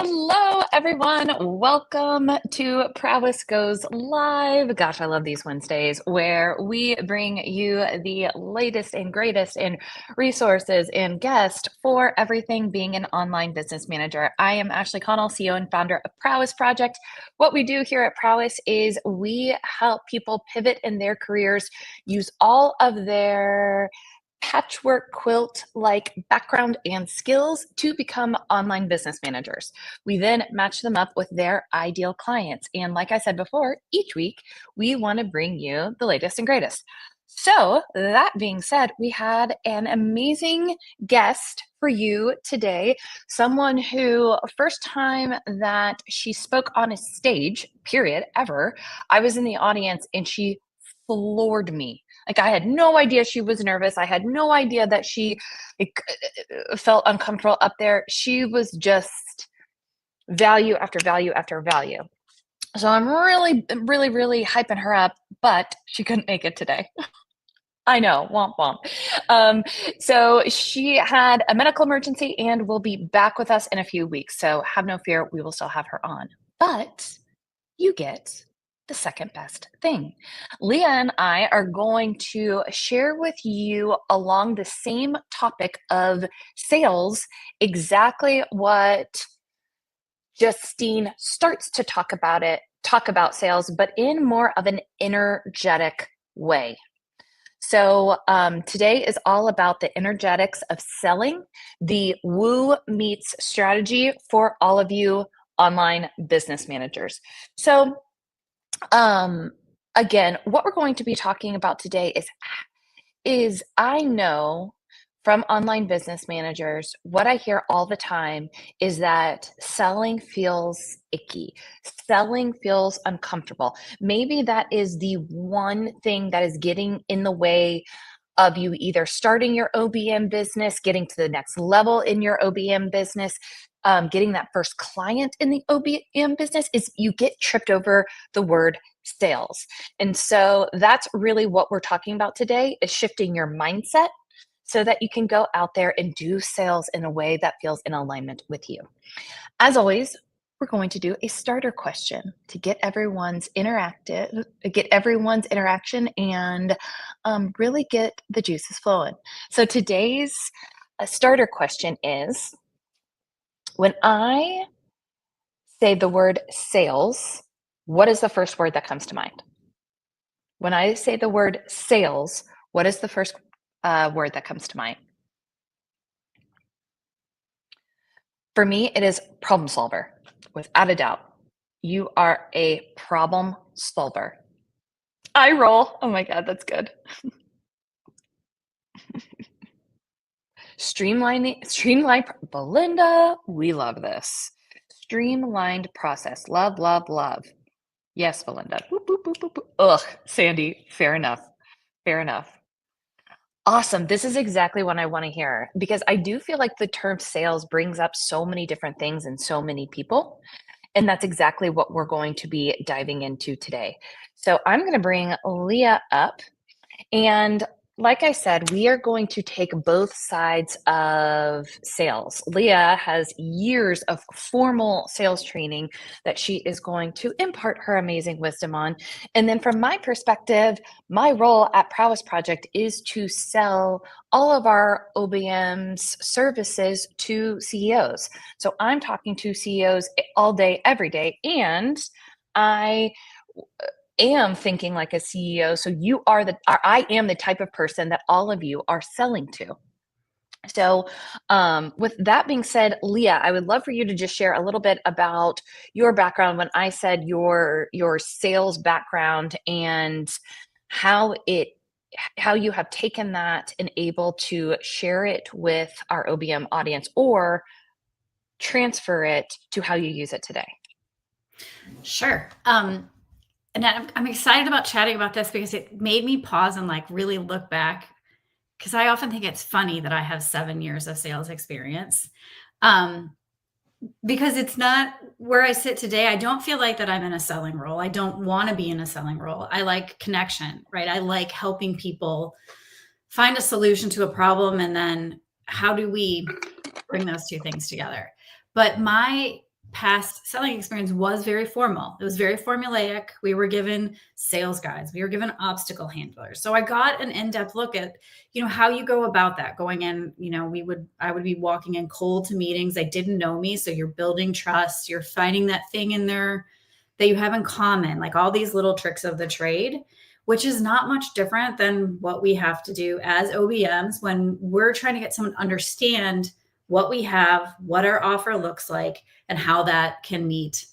Hello, everyone. Welcome to Prowess Goes Live. Gosh, I love these Wednesdays where we bring you the latest and greatest in resources and guests for everything being an online business manager. I am Ashley Connell, CEO and founder of Prowess Project. What we do here at Prowess is we help people pivot in their careers, use all of their patchwork quilt like background and skills to become online business managers. We then match them up with their ideal clients. And like I said before, each week we want to bring you the latest and greatest. So, that being said, we had an amazing guest for you today. Someone who, first time that she spoke on a stage, period, ever, I was in the audience and she floored me. Like, I had no idea she was nervous. I had no idea that she felt uncomfortable up there. She was just value after value after value. So I'm really hyping her up, but she couldn't make it today. I know, womp womp. So she had a medical emergency and will be back with us in a few weeks. So have no fear, we will still have her on. But you get the second best thing. Leah and I are going to share with you along the same topic of sales exactly what Justine starts to talk about sales, but in more of an energetic way. So today is all about the energetics of selling, the woo meets strategy for all of you online business managers. So again, what we're going to be talking about today is I know from online business managers, what I hear all the time is that selling feels icky. Selling feels uncomfortable. Maybe that is the one thing that is getting in the way of you either starting your OBM business, getting to the next level in your OBM business, getting that first client in the OBM business, is you get tripped over the word sales. And so that's really what we're talking about today, is shifting your mindset so that you can go out there and do sales in a way that feels in alignment with you. As always, we're going to do a starter question to get everyone's interaction and really get the juices flowing. So today's starter question is, when I say the word sales, what is the first word that comes to mind? When I say the word sales, what is the first word that comes to mind? For me, it is problem solver, without a doubt. You are a problem solver. I roll. Oh my God, that's good. Streamline, Belinda, we love this. Streamlined process. Love, love, love. Yes, Belinda. Boop, boop, boop, boop, boop. Ugh, Sandy, fair enough. Fair enough. Awesome. This is exactly what I want to hear, because I do feel like the term sales brings up so many different things and so many people. And that's exactly what we're going to be diving into today. So I'm going to bring Leah up. And like I said, we are going to take both sides of sales. Leah has years of formal sales training that she is going to impart her amazing wisdom on. And then from my perspective, my role at Prowess Project is to sell all of our OBMs services to CEOs. So I'm talking to CEOs all day, every day. And I am thinking like a CEO. So I am the type of person that all of you are selling to. So with that being said, Leah, I would love for you to just share a little bit about your background when I said your sales background and how you have taken that and able to share it with our OBM audience or transfer it to how you use it today. Sure. And I'm excited about chatting about this because it made me pause and like really look back, because I often think it's funny that I have 7 years of sales experience. Because it's not where I sit today. I don't feel like that I'm in a selling role. I don't want to be in a selling role. I like connection, right? I like helping people find a solution to a problem, and then how do we bring those two things together? But my past selling experience was very formal. It was very formulaic. We were given sales guides. We were given obstacle handlers. So I got an in-depth look at, how you go about that. Going in, I would be walking in cold to meetings. They didn't know me. So you're building trust. You're finding that thing in there that you have in common, like all these little tricks of the trade, which is not much different than what we have to do as OBMs when we're trying to get someone to understand what we have, what our offer looks like, and how that can meet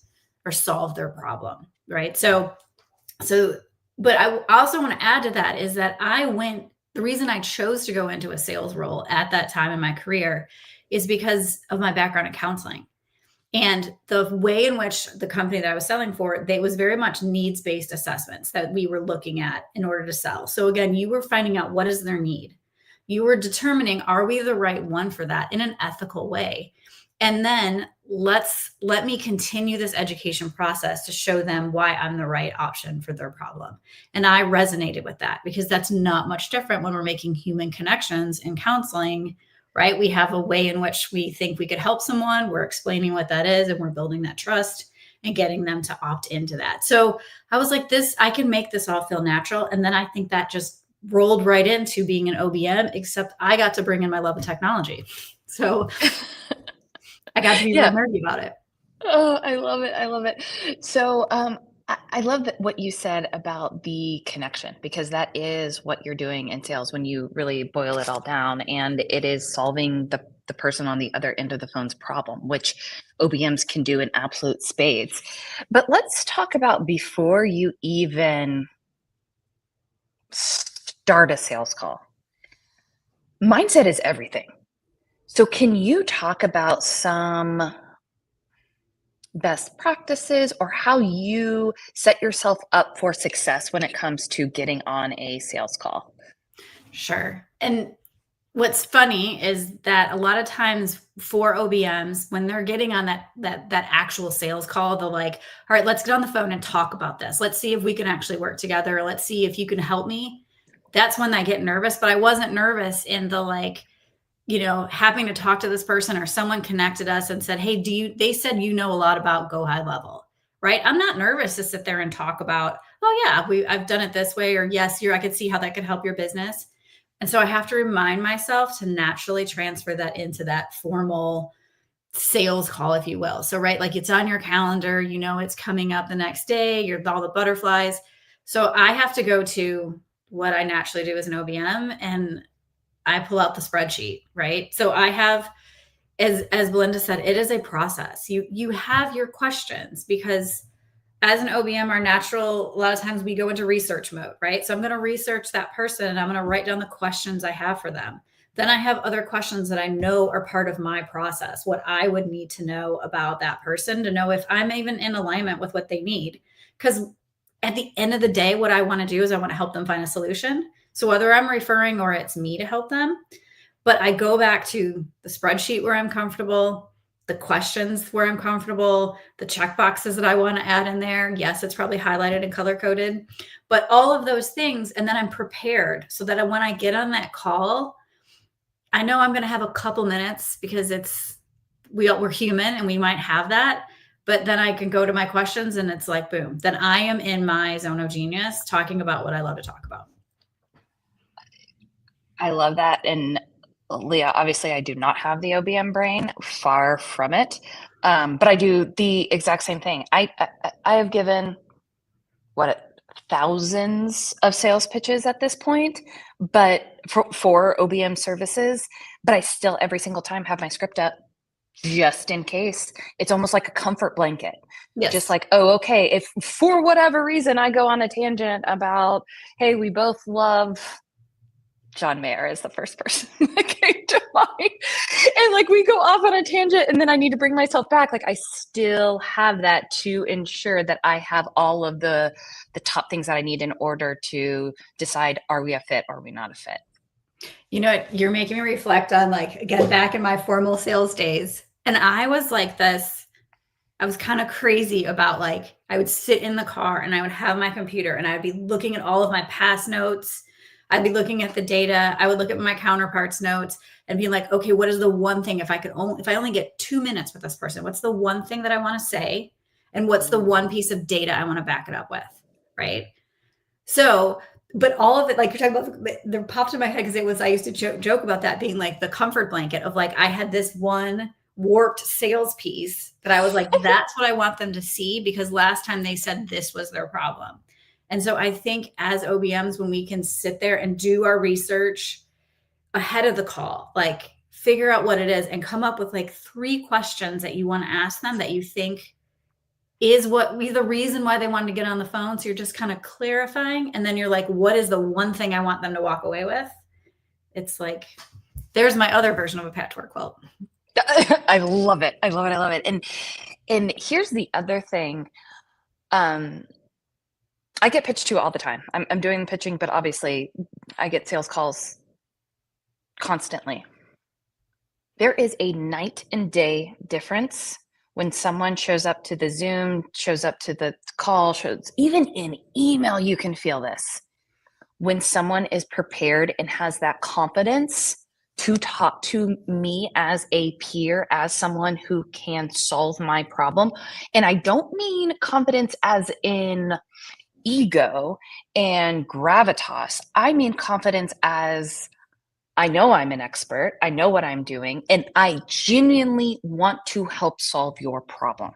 or solve their problem, right? But I also want to add to that is that the reason I chose to go into a sales role at that time in my career is because of my background in counseling. And the way in which the company that I was selling for, they was very much needs-based assessments that we were looking at in order to sell. So again, you were finding out what is their need. You were determining, are we the right one for that in an ethical way? And then let me continue this education process to show them why I'm the right option for their problem. And I resonated with that because that's not much different when we're making human connections in counseling, right? We have a way in which we think we could help someone. We're explaining what that is, and we're building that trust and getting them to opt into that. So I was like, I can make this all feel natural. And then I think that just rolled right into being an OBM, except I got to bring in my love of technology. So I got to be real nerdy about it. Oh, I love it. I love it. So, I love that what you said about the connection, because that is what you're doing in sales when you really boil it all down, and it is solving the person on the other end of the phone's problem, which OBMs can do in absolute spades. But let's talk about before you even start a sales call. Mindset is everything. So can you talk about some best practices or how you set yourself up for success when it comes to getting on a sales call? Sure. And what's funny is that a lot of times for OBMs, when they're getting on that actual sales call, they're like, all right, let's get on the phone and talk about this. Let's see if we can actually work together. Let's see if you can help me. That's when I get nervous, but I wasn't nervous in the having to talk to this person or someone connected us and said, hey, they said, a lot about go high level, right? I'm not nervous to sit there and talk about, oh yeah, I've done it this way, or yes, I could see how that could help your business. And so I have to remind myself to naturally transfer that into that formal sales call, if you will. So, right, like it's on your calendar, it's coming up the next day, you're all the butterflies. So I have to go to what I naturally do as an OBM, and I pull out the spreadsheet, right? So I have, as Belinda said, it is a process. You have your questions because as an OBM, our natural, a lot of times we go into research mode, right? So I'm going to research that person and I'm going to write down the questions I have for them. Then I have other questions that I know are part of my process, what I would need to know about that person to know if I'm even in alignment with what they need. Because at the end of the day, what I want to do is I want to help them find a solution. So whether I'm referring or it's me to help them, but I go back to the spreadsheet where I'm comfortable, the questions where I'm comfortable, the check boxes that I want to add in there. Yes, it's probably highlighted and color coded, but all of those things. And then I'm prepared so that when I get on that call, I know I'm going to have a couple minutes because we're human and we might have that. But then I can go to my questions and it's like, boom, then I am in my zone of genius talking about what I love to talk about. I love that. And Leah, obviously I do not have the OBM brain, far from it. But I do the exact same thing. I have given thousands of sales pitches at this point, but for OBM services, but I still every single time have my script up just in case. It's almost like a comfort blanket. Yes. Just like, oh, okay, if for whatever reason I go on a tangent about, hey, we both love John Mayer is the first person that came to mind. And like we go off on a tangent and then I need to bring myself back. Like I still have that to ensure that I have all of the top things that I need in order to decide, are we a fit or are we not a fit? You're making me reflect on again, back in my formal sales days. And I was like this, I was kind of crazy about I would sit in the car and I would have my computer and I'd be looking at all of my past notes. I'd be looking at the data. I would look at my counterparts' notes and being like, okay, what is the one thing, if I only get 2 minutes with this person, what's the one thing that I want to say? And what's the one piece of data I want to back it up with? Right. So, but all of it, like you're talking about, there popped in my head because I used to joke about that being like the comfort blanket of like, I had this one warped sales piece that I was like, that's what I want them to see, because last time they said this was their problem. And so I think as OBMs, when we can sit there and do our research ahead of the call, like figure out what it is and come up with like 3 questions that you want to ask them that you think is the reason why they wanted to get on the phone. So you're just kind of clarifying. And then you're like, what is the one thing I want them to walk away with? It's like, there's my other version of a patchwork quilt. I love it. I love it. I love it. And here's the other thing. I get pitched to all the time. I'm doing pitching, but obviously I get sales calls constantly. There is a night and day difference when someone shows up to the Zoom, shows up to the call, even in email, you can feel this. When someone is prepared and has that confidence to talk to me as a peer, as someone who can solve my problem. And I don't mean confidence as in ego and gravitas. I mean confidence as I know I'm an expert, I know what I'm doing, and I genuinely want to help solve your problem.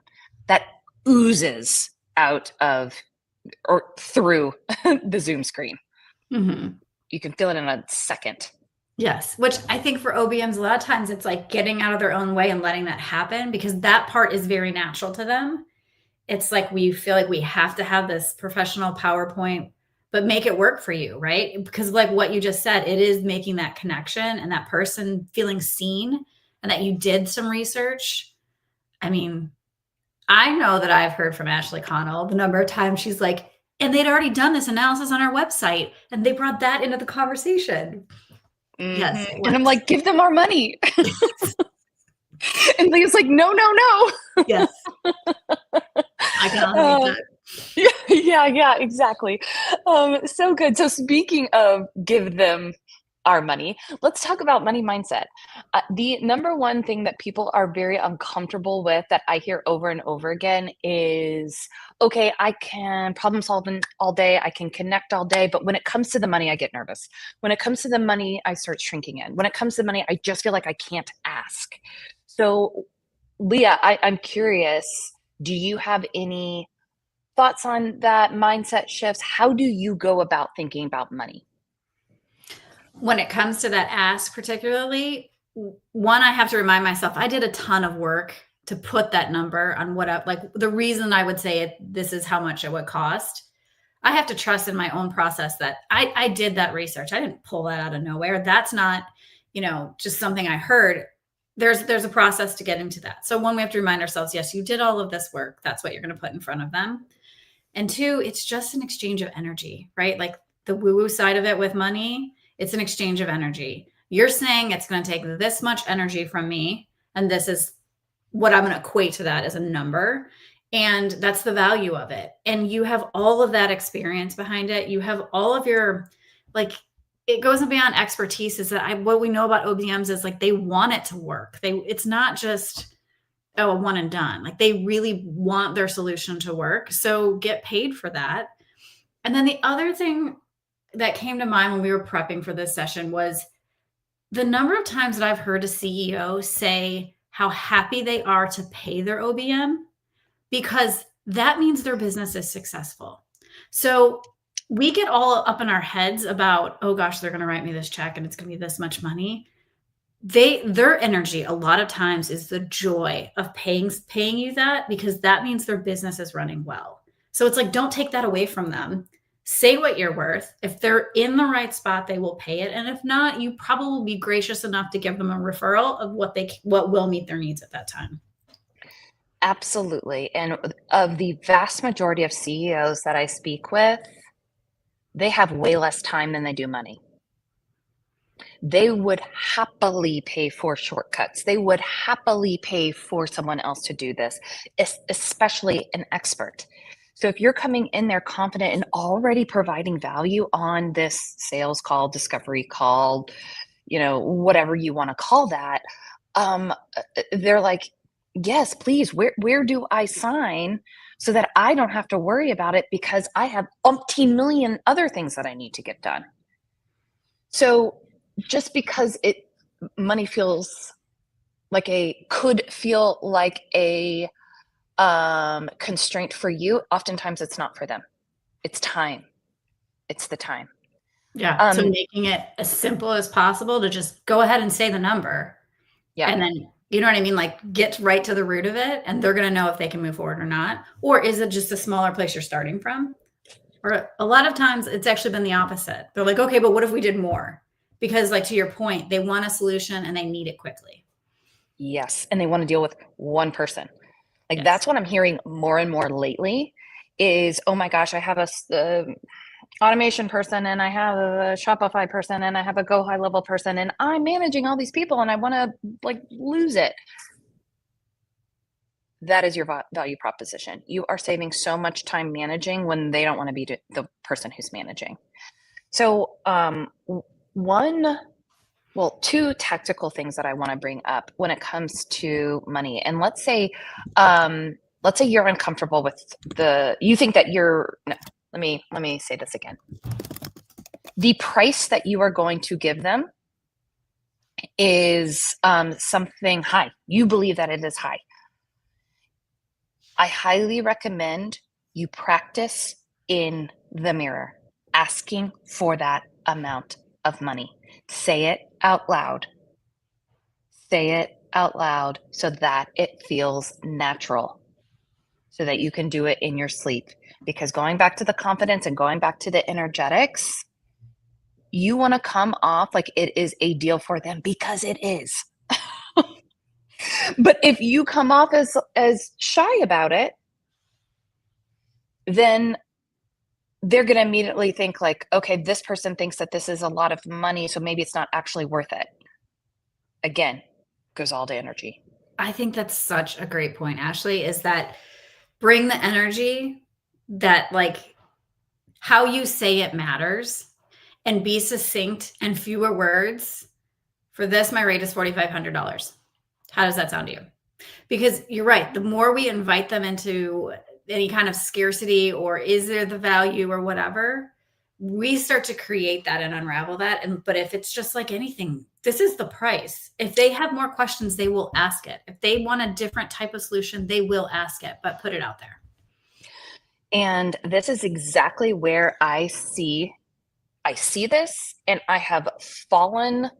That oozes out of or through the Zoom screen. Mm-hmm. You can feel it in a second. Yes, which I think for OBMs, a lot of times it's like getting out of their own way and letting that happen, because that part is very natural to them. It's like we feel like we have to have this professional PowerPoint, but make it work for you, right? Because like what you just said, it is making that connection and that person feeling seen and that you did some research. I mean, I know that I've heard from Ashley Connell the number of times she's like, and they'd already done this analysis on our website and they brought that into the conversation. Mm-hmm. Yes. And I'm like, give them our money. And Leah's like, no. Yes. I can honor that. Yeah, exactly. So good. So speaking of give them our money, let's talk about money mindset. The number one thing that people are very uncomfortable with that I hear over and over again is, okay, I can problem solve all day, I can connect all day, but when it comes to the money, I get nervous. When it comes to the money, I start shrinking in. When it comes to money, I just feel like I can't ask. So Leah, I'm curious, do you have any thoughts on that mindset shifts? How do you go about thinking about money? When it comes to that ask particularly, one, I have to remind myself, I did a ton of work to put that number on like the reason I would say this is how much it would cost. I have to trust in my own process that I did that research. I didn't pull that out of nowhere. That's not, just something I heard. There's a process to get into that. So one, we have to remind ourselves, yes, you did all of this work. That's what you're going to put in front of them. And two, it's just an exchange of energy, right? Like the woo-woo side of it with money, it's an exchange of energy. You're saying it's going to take this much energy from me, and this is what I'm going to equate to that as a number. And that's the value of it. And you have all of that experience behind it. You have all of your, like, it goes beyond expertise. Is that what we know about OBMs is like, they want it to work. It's not just, a one and done. Like they really want their solution to work. So get paid for that. And then the other thing that came to mind when we were prepping for this session was the number of times that I've heard a CEO say how happy they are to pay their OBM, because that means their business is successful. So we get all up in our heads about, oh gosh, they're going to write me this check and it's going to be this much money. Their energy a lot of times is the joy of paying you that, because that means their business is running well. So it's like, don't take that away from them. Say what you're worth. If they're in the right spot, they will pay it. And if not, you probably will be gracious enough to give them a referral of what will meet their needs at that time. Absolutely. And of the vast majority of CEOs that I speak with, they have way less time than they do money. They would happily pay for shortcuts. They would happily pay for someone else to do this, especially an expert. So if you're coming in there confident and already providing value on this sales call, discovery call, whatever you want to call that, they're like, yes, please, where do I sign so that I don't have to worry about it because I have umpteen million other things that I need to get done. So just because money could feel like a constraint for you, oftentimes it's not for them. It's time. It's the time. Yeah. So making it as simple as possible to just go ahead and say the number. Yeah. And then, you know what I mean? Like get right to the root of it and they're going to know if they can move forward or not. Or is it just a smaller place you're starting from? Or a lot of times it's actually been the opposite. They're like, okay, but what if we did more? Because like to your point, they want a solution and they need it quickly. Yes. And they want to deal with one person. Like Yes. That's what I'm hearing more and more lately is, oh my gosh, I have a automation person and I have a Shopify person and I have a Go High Level person and I'm managing all these people and I want to lose it. That is your value proposition. You are saving so much time managing when they don't want to be the person who's managing. So two tactical things that I want to bring up when it comes to money. And let's say you're uncomfortable with you think that let me say this again. The price that you are going to give them is something high. You believe that it is high. I highly recommend you practice in the mirror, asking for that amount of money. Say it out loud. Say it out loud so that it feels natural, so that you can do it in your sleep. Because going back to the confidence and going back to the energetics, you want to come off like it is a deal for them because it is. But if you come off as shy about it, then they're going to immediately think like, okay, this person thinks that this is a lot of money, so maybe it's not actually worth it. Again, goes all to energy. I think that's such a great point, Ashley, is that bring the energy that like how you say it matters and be succinct and fewer words. For this, my rate is $4,500. How does that sound to you? Because you're right. The more we invite them into any kind of scarcity or is there the value or whatever, we start to create that and unravel that. But if it's just like anything, this is the price. If they have more questions, they will ask it. If they want a different type of solution, they will ask it, but put it out there. And this is exactly where I see this, and I have fallen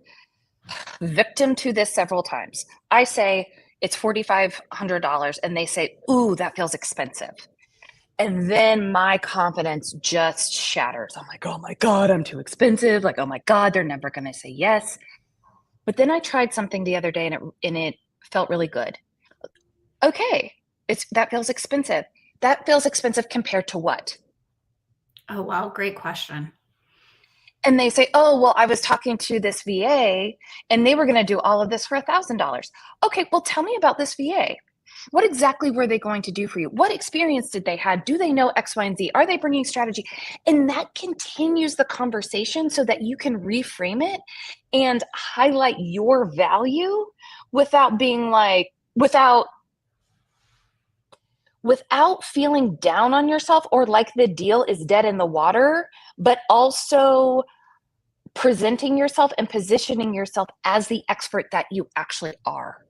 victim to this several times. I say it's $4,500 and they say, ooh, that feels expensive. And then my confidence just shatters. I'm like, oh my God, I'm too expensive. Like, oh my God, they're never going to say yes. But then I tried something the other day and it felt really good. Okay, that feels expensive. That feels expensive compared to what? Oh, wow. Great question. And they say, oh, well, I was talking to this VA and they were going to do all of this for $1,000. Okay, well, tell me about this VA. What exactly were they going to do for you? What experience did they have? Do they know X, Y, and Z? Are they bringing strategy? And that continues the conversation so that you can reframe it and highlight your value without being like, without feeling down on yourself or like the deal is dead in the water, but also presenting yourself and positioning yourself as the expert that you actually are.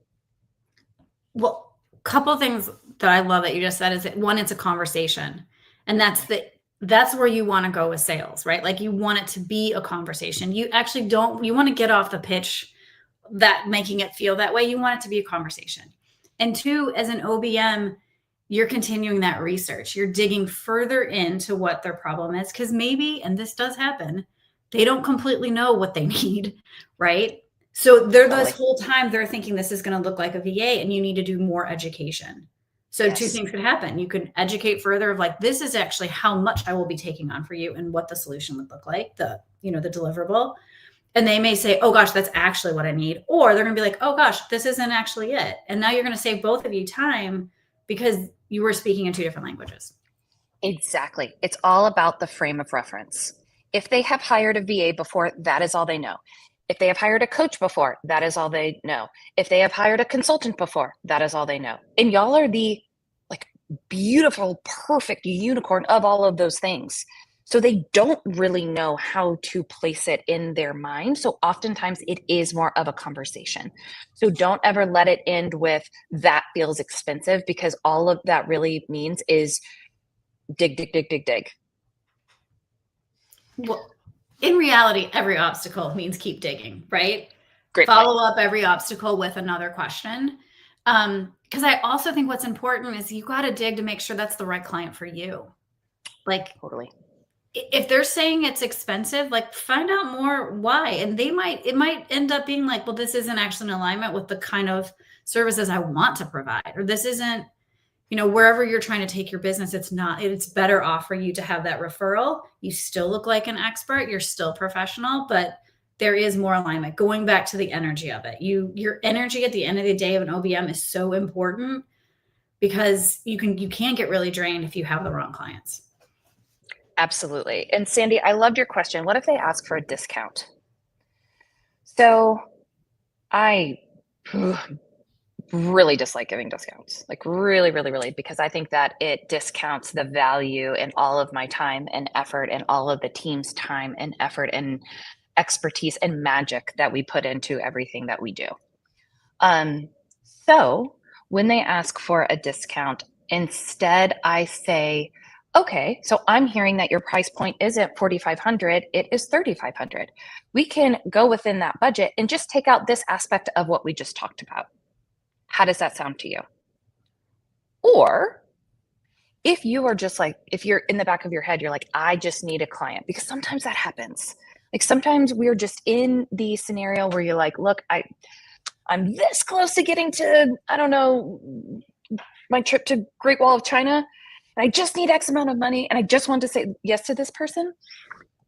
Well, a couple of things that I love that you just said is that one, it's a conversation. And that's where you want to go with sales, right? Like you want it to be a conversation. You actually you want to get off the pitch that making it feel that way. You want it to be a conversation. And two, as an OBM, you're continuing that research. You're digging further into what their problem is. Because maybe, and this does happen, they don't completely know what they need, right? So this whole time they're thinking this is going to look like a VA and you need to do more education. So yes. Two things could happen. You could educate further of like, this is actually how much I will be taking on for you and what the solution would look like, the deliverable. And they may say, oh gosh, that's actually what I need. Or they're going to be like, oh gosh, this isn't actually it. And now you're going to save both of you time because you were speaking in two different languages. Exactly. It's all about the frame of reference. If they have hired a VA before, that is all they know. If they have hired a coach before, that is all they know. If they have hired a consultant before, that is all they know. And y'all are the like beautiful, perfect unicorn of all of those things. So they don't really know how to place it in their mind. So oftentimes it is more of a conversation. So don't ever let it end with that feels expensive, because all of that really means is dig, dig, dig, dig, dig. Well, in reality, every obstacle means keep digging, right? Great Follow point. up every obstacle with another question. Because I also think what's important is you got to dig to make sure that's the right client for you. Like, Totally. if they're saying it's expensive, like find out more why. And it might end up being like, well, this isn't actually in alignment with the kind of services I want to provide, or this isn't, wherever you're trying to take your business, it's better off for you to have that referral. You still look like an expert, you're still professional, but there is more alignment. Going back to the energy of it, your energy at the end of the day of an OBM is so important, because you can get really drained if you have the wrong clients. Absolutely. And Sandy, I loved your question. What if they ask for a discount? So I really dislike giving discounts, like really, really, really, because I think that it discounts the value and all of my time and effort and all of the team's time and effort and expertise and magic that we put into everything that we do. So when they ask for a discount, instead I say, okay, so I'm hearing that your price point isn't 4,500, it is 3,500. We can go within that budget and just take out this aspect of what we just talked about. How does that sound to you? Or if you are just like, if you're in the back of your head, you're like, I just need a client, because sometimes that happens. Like sometimes we're just in the scenario where you're like, look, I'm this close to getting to, I don't know, my trip to Great Wall of China, and I just need X amount of money, and I just want to say yes to this person.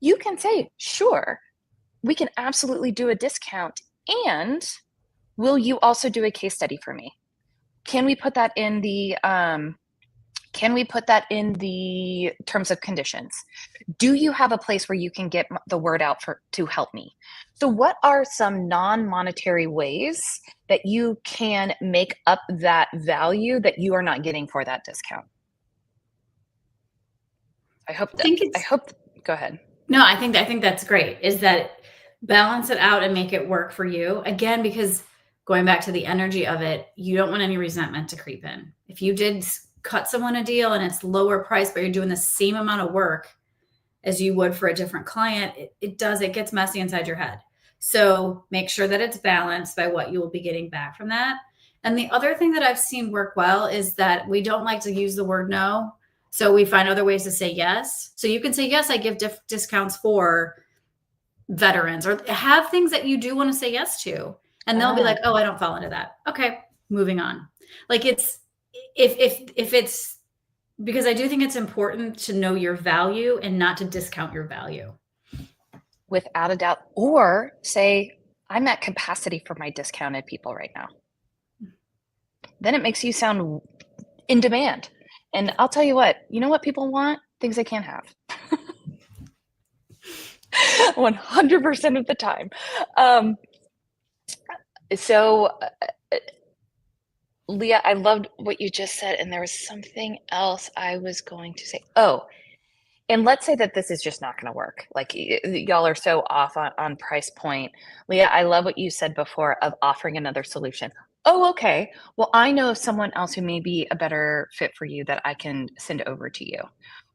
You can say, sure, we can absolutely do a discount. And will you also do a case study for me? Can we put that in the terms of conditions? Do you have a place where you can get the word out to help me? So what are some non-monetary ways that you can make up that value that you are not getting for that discount? Go ahead. No, I think that's great, is that balance it out and make it work for you. Again, because going back to the energy of it, you don't want any resentment to creep in. If you did cut someone a deal and it's lower price, but you're doing the same amount of work as you would for a different client, it gets messy inside your head. So make sure that it's balanced by what you will be getting back from that. And the other thing that I've seen work well is that we don't like to use the word no. So we find other ways to say yes. So you can say, yes, I give discounts for veterans, or have things that you do want to say yes to. And they'll be like, oh, I don't fall into that. Okay, moving on. Like if it's, because I do think it's important to know your value and not to discount your value. Without a doubt. Or say, I'm at capacity for my discounted people right now. Then it makes you sound in demand. And I'll tell you what people want? Things they can't have. 100% of the time. Leah, I loved what you just said, and there was something else I was going to say. Oh, and let's say that this is just not going to work. Like y'all are so off on price point. Leah, I love what you said before of offering another solution. Oh, okay. Well, I know of someone else who may be a better fit for you that I can send over to you.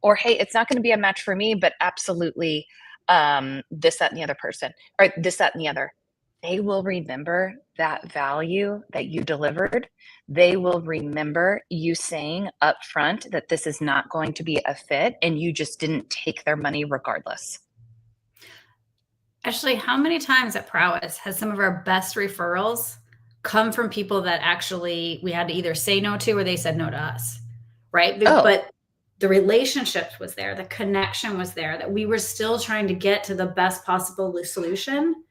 Or, hey, it's not going to be a match for me, but absolutely this, that, and the other person, or this, that, and the other. They will remember that value that you delivered. They will remember you saying up front that this is not going to be a fit, and you just didn't take their money regardless. Actually, how many times at Prowess has some of our best referrals come from people that actually we had to either say no to, or they said no to us, right? But the relationship was there, the connection was there, that we were still trying to get to the best possible solution,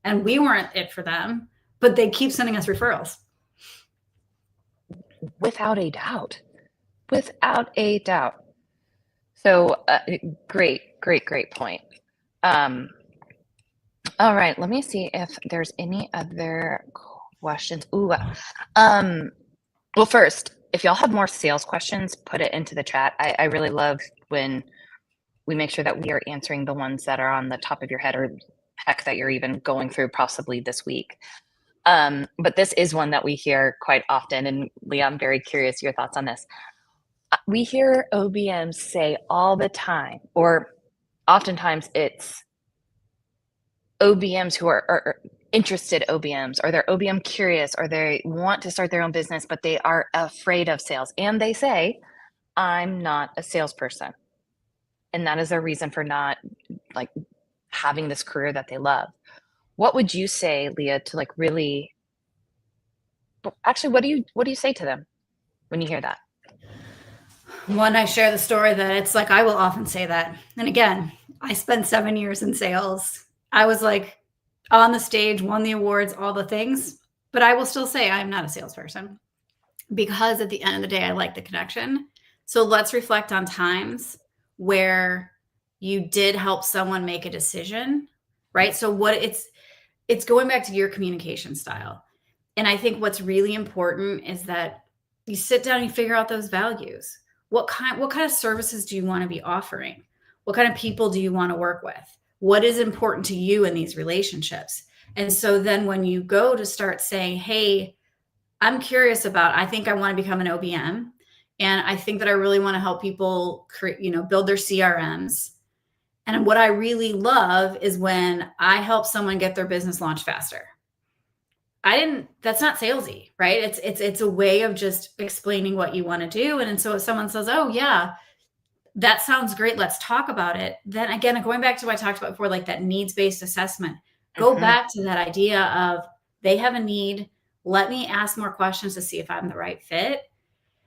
and we weren't it for them, but they keep sending us referrals. Without a doubt. Without a doubt. So great point. All right, let me see if there's any other questions. Well, first, if y'all have more sales questions, put it into the chat. I really love when we make sure that we are answering the ones that are on the top of your head, or heck, that you're even going through possibly this week. But this is one that we hear quite often. And Leah, I'm very curious your thoughts on this. We hear OBMs say all the time, or oftentimes it's OBMs who are interested OBMs, or they're OBM curious, or they want to start their own business, but they are afraid of sales. And they say, I'm not a salesperson. And that is their reason for not like having this career that they love. What would you say, Leah, to like really, actually, what do you say to them when you hear that? One, I share the story that it's like, I will often say that. And again, I spent 7 years in sales. I was like on the stage, won the awards, all the things, but I will still say I'm not a salesperson, because at the end of the day, I like the connection. So let's reflect on times where you did help someone make a decision, right? So it's going back to your communication style. And I think what's really important is that you sit down and you figure out those values. What kind of services do you want to be offering? What kind of people do you want to work with? What is important to you in these relationships? And so then when you go to start saying, hey, I'm curious about, I think I want to become an OBM. And I think that I really want to help people create, build their CRMs. And what I really love is when I help someone get their business launched faster. That's not salesy, right? It's a way of just explaining what you want to do. And so if someone says, oh yeah, that sounds great, let's talk about it. Then again, going back to what I talked about before, like that needs-based assessment, go back to that idea of they have a need. Let me ask more questions to see if I'm the right fit.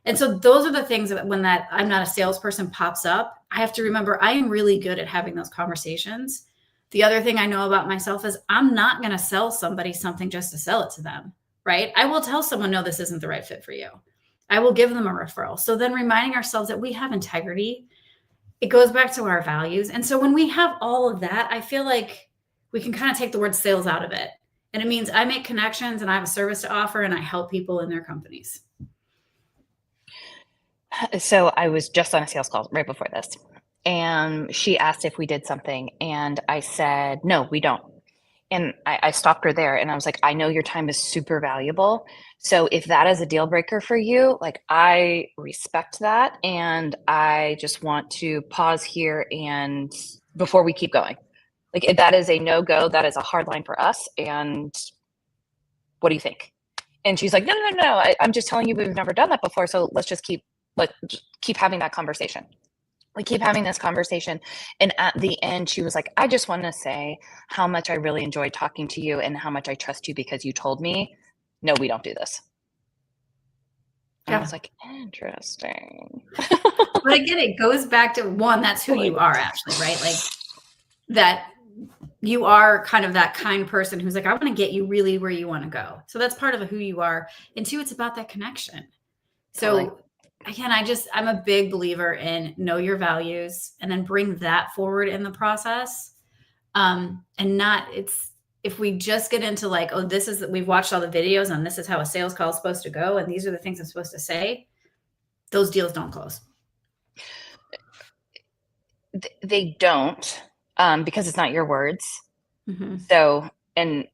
And so those are the things that when that I'm not a salesperson pops up, I have to remember I am really good at having those conversations. The other thing I know about myself is I'm not going to sell somebody something just to sell it to them, right? I will tell someone, no, this isn't the right fit for you. I will give them a referral. So then reminding ourselves that we have integrity, it goes back to our values. And so when we have all of that, I feel like we can kind of take the word sales out of it. And it means I make connections and I have a service to offer and I help people in their companies. So I was just on a sales call right before this, and she asked if we did something, and I said, no, we don't. And I stopped her there, and I was like, I know your time is super valuable. So if that is a deal breaker for you, like I respect that. And I just want to pause here and before we keep going, like if that is a no-go, that is a hard line for us. And what do you think? And she's like, no. I'm just telling you, we've never done that before. So let's keep having that conversation. We keep having this conversation. And at the end, she was like, I just want to say how much I really enjoyed talking to you and how much I trust you because you told me, no, we don't do this. And I was like, interesting. But again, it goes back to one, that's who you are actually, right? Like that you are kind of that kind person who's like, I want to get you really where you want to go. So that's part of who you are. And two, it's about that connection. So again, I'm a big believer in know your values and then bring that forward in the process. And if we just get into like, oh, we've watched all the videos and this is how a sales call is supposed to go. And these are the things I'm supposed to say. Those deals don't close. They don't, because it's not your words. Mm-hmm. So, and,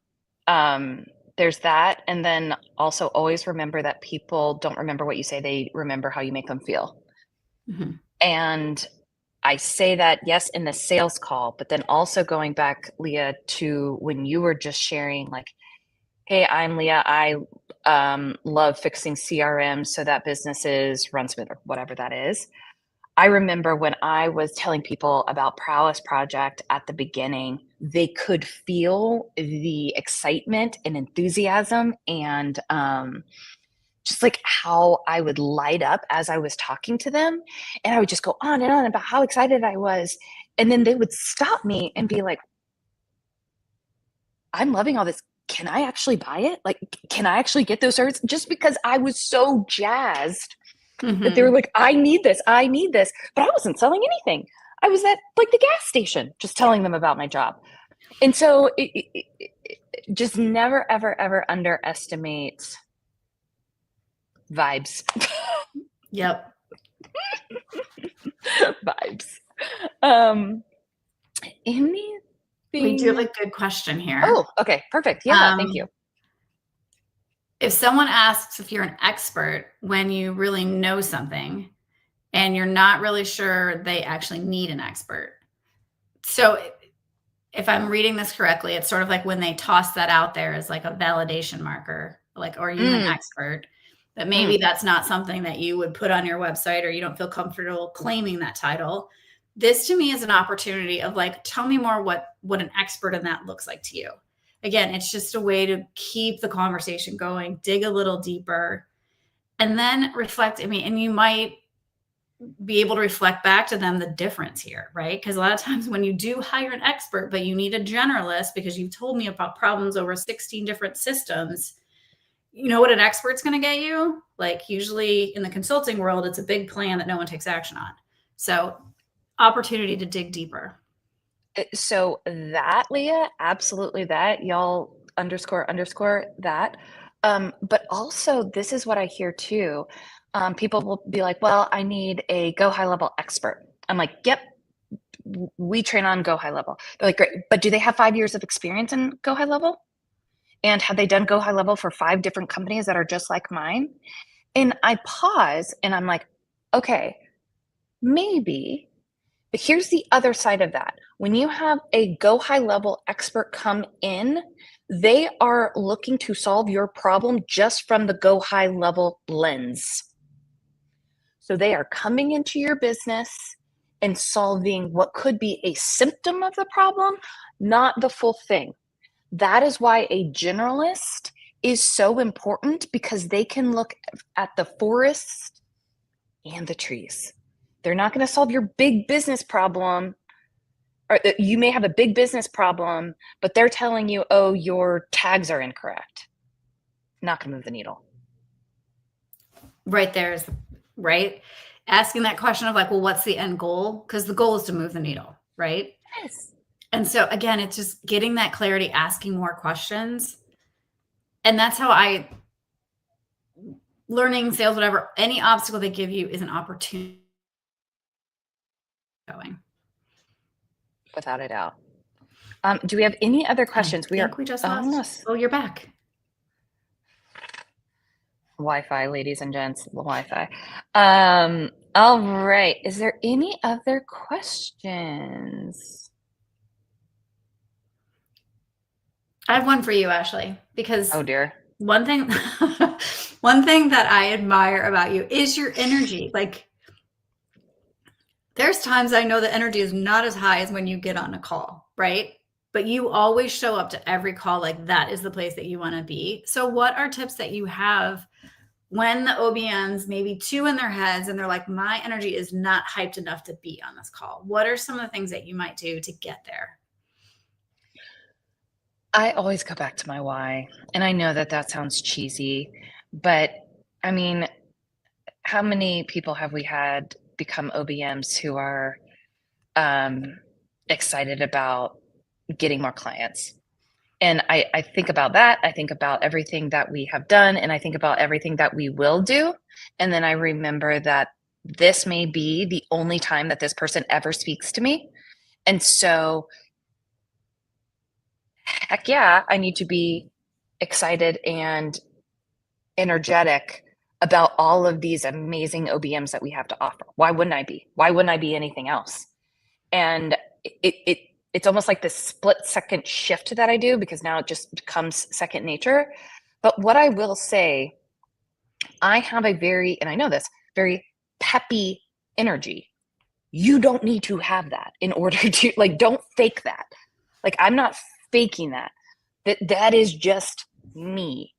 there's that. And then also always remember that people don't remember what you say. They remember how you make them feel. Mm-hmm. And I say that, yes, in the sales call, but then also going back, Leah, to when you were just sharing like, hey, I'm Leah. I love fixing CRMs so that businesses run smooth or whatever that is. I remember when I was telling people about Prowess Project at the beginning, they could feel the excitement and enthusiasm and just like how I would light up as I was talking to them. And I would just go on and on about how excited I was. And then they would stop me and be like, I'm loving all this. Can I actually buy it? Like, can I actually get those services? Just because I was so jazzed. Mm-hmm. That they were like, I need this. But I wasn't selling anything. I was at like the gas station just telling them about my job. And so just never, ever, ever underestimate vibes. Yep. Vibes. Um, We do have anything? a good question here. Oh, okay, perfect. Yeah, thank you. If someone asks if you're an expert when you really know something and you're not really sure they actually need an expert. So if I'm reading this correctly, it's sort of like when they toss that out there as like a validation marker, like, are you an Mm, expert? But maybe mm. that's not something that you would put on your website, or you don't feel comfortable claiming that title. This to me is an opportunity of like, tell me more what an expert in that looks like to you. Again, it's just a way to keep the conversation going, dig a little deeper, and then reflect. I mean, and you might be able to reflect back to them the difference here, right? Because a lot of times when you do hire an expert, but you need a generalist because you've told me about problems over 16 different systems, you know what an expert's going to get you? Like usually in the consulting world, it's a big plan that no one takes action on. So opportunity to dig deeper. So that, Leah, absolutely that. Y'all underscore that. But also, this is what I hear too. People will be like, well, I need a go high level expert. I'm like, yep, we train on go high level. They're like, great, but do they have 5 years of experience in go high level? And have they done go high level for 5 different companies that are just like mine? And I pause and I'm like, okay, maybe. But here's the other side of that. When you have a go high level expert come in, they are looking to solve your problem just from the go high level lens. So they are coming into your business and solving what could be a symptom of the problem, not the full thing. That is why a generalist is so important, because they can look at the forest and the trees. They're not going to solve your big business problem, or you may have a big business problem, but they're telling you, oh, your tags are incorrect. Not going to move the needle. Right there is right. Asking that question of like, well, what's the end goal? Because the goal is to move the needle, right? Yes. And so again, it's just getting that clarity, asking more questions. And that's how learning, sales, whatever, any obstacle they give you is an opportunity going. Without a doubt. Do we have any other questions? I think we just lost. Almost. Oh, you're back. Wi-Fi, ladies and gents, the Wi-Fi. All right. Is there any other questions? I have one for you, Ashley, because Oh dear. one thing that I admire about you is your energy. Like there's times I know the energy is not as high as when you get on a call, right? But you always show up to every call like that is the place that you want to be. So what are tips that you have when the OBMs maybe two in their heads and they're like, my energy is not hyped enough to be on this call? What are some of the things that you might do to get there? I always go back to my why. And I know that that sounds cheesy, but I mean, how many people have we had become OBMs who are excited about getting more clients? And I think about that. I think about everything that we have done, and I think about everything that we will do. And then I remember that this may be the only time that this person ever speaks to me. And so, heck yeah, I need to be excited and energetic about all of these amazing OBMs that we have to offer. Why wouldn't I be? Why wouldn't I be anything else? And it's almost like this split second shift that I do, because now it just becomes second nature. But what I will say, I have a very, and I know this, very peppy energy. You don't need to have that in order to, like, don't fake that. Like, I'm not faking that. That is just me.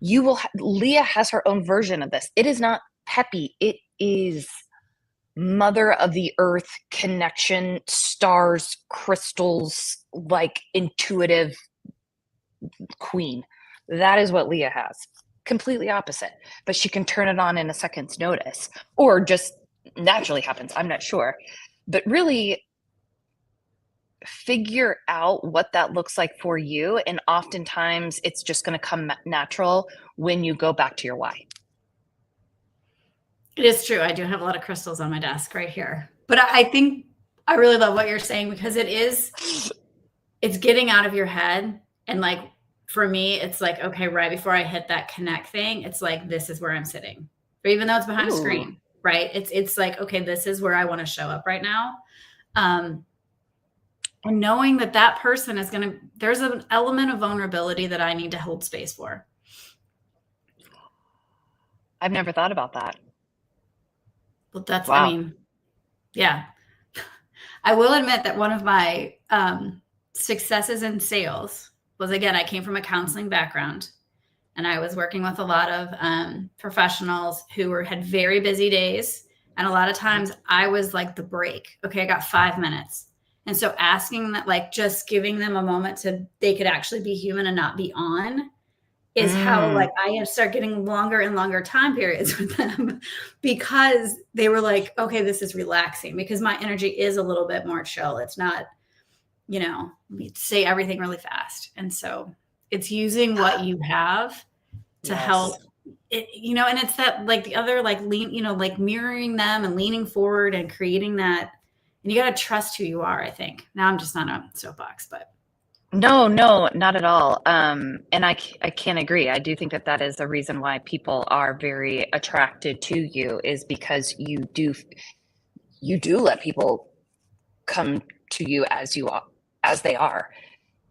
You will, Leah has her own version of this. It is not peppy. It is mother of the earth connection, stars, crystals, like intuitive queen. That is what Leah has. Completely opposite. But she can turn it on in a second's notice, or just naturally happens. I'm not sure. But really, figure out what that looks like for you. And oftentimes it's just going to come natural when you go back to your why. It is true. I do have a lot of crystals on my desk right here. But I think I really love what you're saying, because it's getting out of your head. And like, for me, it's like, okay, right before I hit that connect thing, it's like, this is where I'm sitting. Or even though it's behind a screen, right? It's like, okay, this is where I want to show up right now. And knowing that person is there's an element of vulnerability that I need to hold space for. I've never thought about that. But that's, wow. I mean, yeah. I will admit that one of my successes in sales was, again, I came from a counseling background, and I was working with a lot of professionals who had very busy days. And a lot of times I was like the break. Okay, I got 5 minutes. And so asking that, like, just giving them a moment they could actually be human and not be on, is how, like, I start getting longer and longer time periods with them, because they were like, okay, this is relaxing, because my energy is a little bit more chill. It's not, we say everything really fast. And so it's using what you have to help it, and it's that, like, the other, like, like mirroring them and leaning forward and creating that. And you got to trust who you are, I think. Now I'm just on a soapbox, but. No, not at all. And I can't agree. I do think that is a reason why people are very attracted to you, is because you do let people come to you as they are.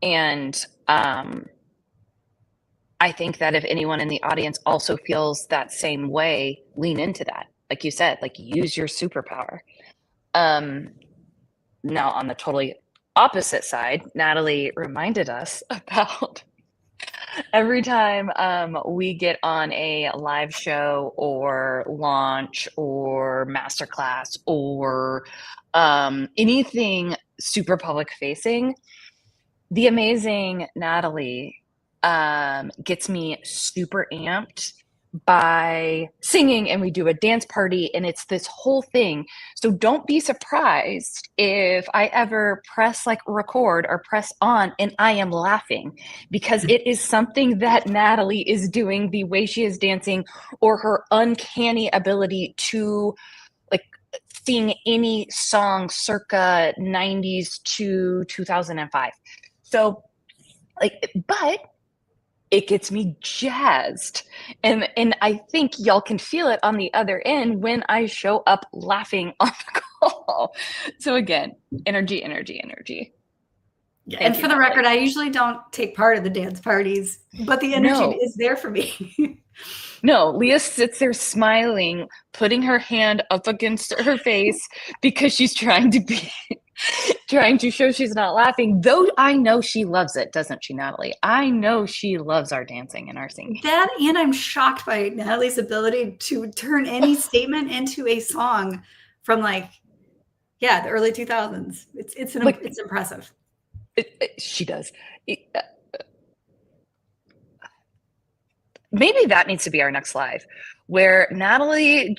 And I think that if anyone in the audience also feels that same way, lean into that. Like you said, like, use your superpower. Now, on the totally opposite side, Natalie reminded us about every time we get on a live show or launch or masterclass or anything super public facing, the amazing Natalie gets me super amped by singing, and we do a dance party, and it's this whole thing. So don't be surprised if I ever press like record or press on and I am laughing, because it is something that Natalie is doing, the way she is dancing, or her uncanny ability to like sing any song circa 90s to 2005. So but it gets me jazzed. And I think y'all can feel it on the other end when I show up laughing on the call. So again, energy. Yeah, and for the record, I usually don't take part of the dance parties, but the energy is there for me. No, Leah sits there smiling, putting her hand up against her face because she's trying to show she's not laughing, though I know she loves it, doesn't she, Natalie? I know she loves our dancing and our singing. That, and I'm shocked by Natalie's ability to turn any statement into a song from, like, the early 2000s. It's impressive. She does. Maybe that needs to be our next live, where Natalie,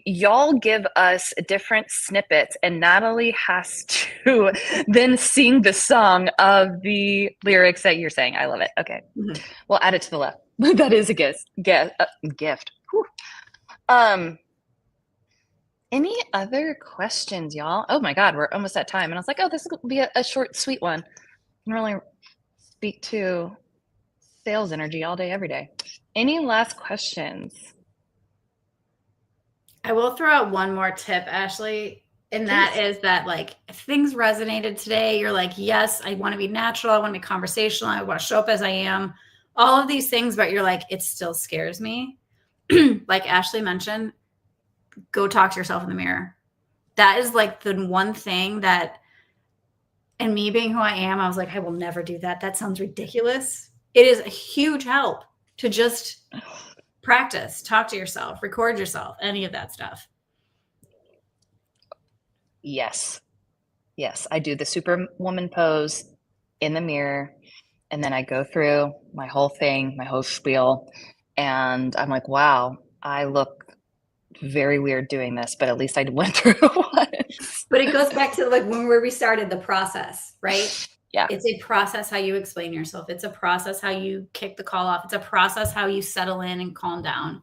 y'all give us different snippets, and Natalie has to then sing the song of the lyrics that you're saying. I love it. Okay. Mm-hmm. We'll add it to the left. That is a gift. Whew. Any other questions, y'all? Oh my God, we're almost at time. And I was like, oh, this will be a short, sweet one. I can really speak to sales energy all day, every day. Any last questions? I will throw out one more tip, Ashley, and that is that, like, if things resonated today, you're like, yes, I want to be natural, I want to be conversational, I want to show up as I am, all of these things, but you're like, it still scares me. Like Ashley mentioned, go talk to yourself in the mirror. That is like the one thing that, and me being who I am, I was like, I will never do that. That sounds ridiculous. It is a huge help to just practice, talk to yourself, record yourself, any of that stuff. Yes. I do the Superwoman pose in the mirror, and then I go through my whole thing, my whole spiel, and I'm like, wow, I look very weird doing this, but at least I went through it once. But it goes back to like where we started the process, right? Yeah. It's a process how you explain yourself. It's a process how you kick the call off. It's a process how you settle in and calm down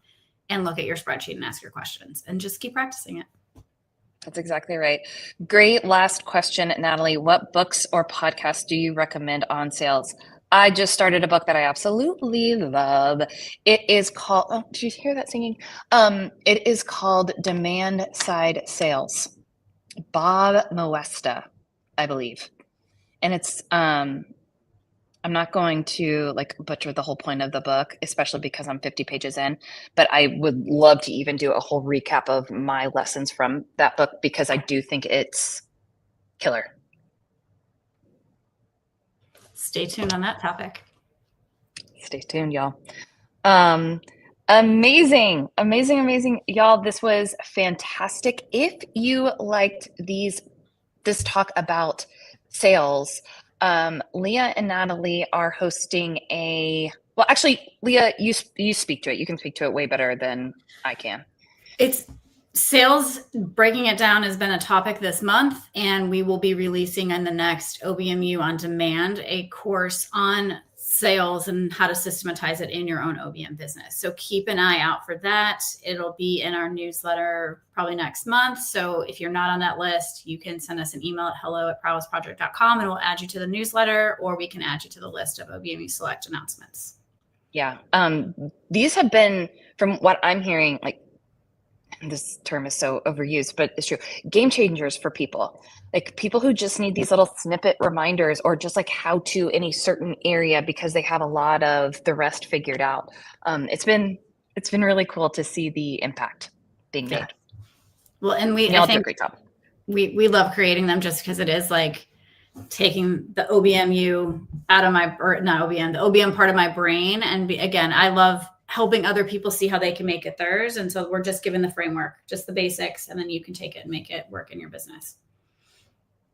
and look at your spreadsheet and ask your questions and just keep practicing it. That's exactly right. Great last question, Natalie. What books or podcasts do you recommend on sales? I just started a book that I absolutely love. It is called, oh, did you hear that singing? It is called Demand Side Sales. Bob Moesta, I believe. And it's I'm not going to like butcher the whole point of the book, especially because I'm 50 pages in, but I would love to even do a whole recap of my lessons from that book because I do think it's killer. Stay tuned on that topic. Stay tuned, y'all. Amazing. Y'all, this was fantastic. If you liked this talk about sales, Leah and Natalie are hosting well, actually, Leah, you speak to it. You can speak to it way better than I can. It's sales, breaking it down has been a topic this month, and we will be releasing in the next OBMU on Demand a course on sales and how to systematize it in your own OBM business. So keep an eye out for that. It'll be in our newsletter probably next month. So if you're not on that list, you can send us an email at hello@prowessproject.com and we'll add you to the newsletter, or we can add you to the list of OBMU Select announcements. Yeah. These have been, from what I'm hearing, like, this term is so overused, but it's true, game changers for people. Like people who just need these little snippet reminders or just like how to in a certain area because they have a lot of the rest figured out. It's been really cool to see the impact being made. Well, and I think do a great job. We love creating them just because it is like taking the OBMU out of my, or not OBM, the OBM part of my brain. And again, I love helping other people see how they can make it theirs. And so we're just giving the framework, just the basics, and then you can take it and make it work in your business.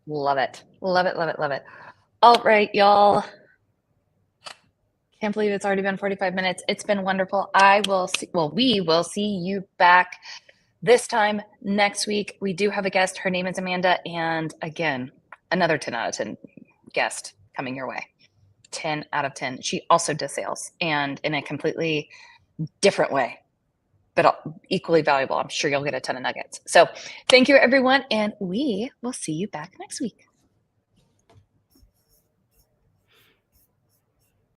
Love it. Love it. Love it. Love it. All right, y'all. Can't believe it's already been 45 minutes. It's been wonderful. We will see you back this time next week. We do have a guest. Her name is Amanda. And again, another 10 out of 10 guest coming your way. 10 out of 10. She also does sales, and in a completely different way, but equally valuable. I'm sure you'll get a ton of nuggets. So thank you, everyone. And we will see you back next week.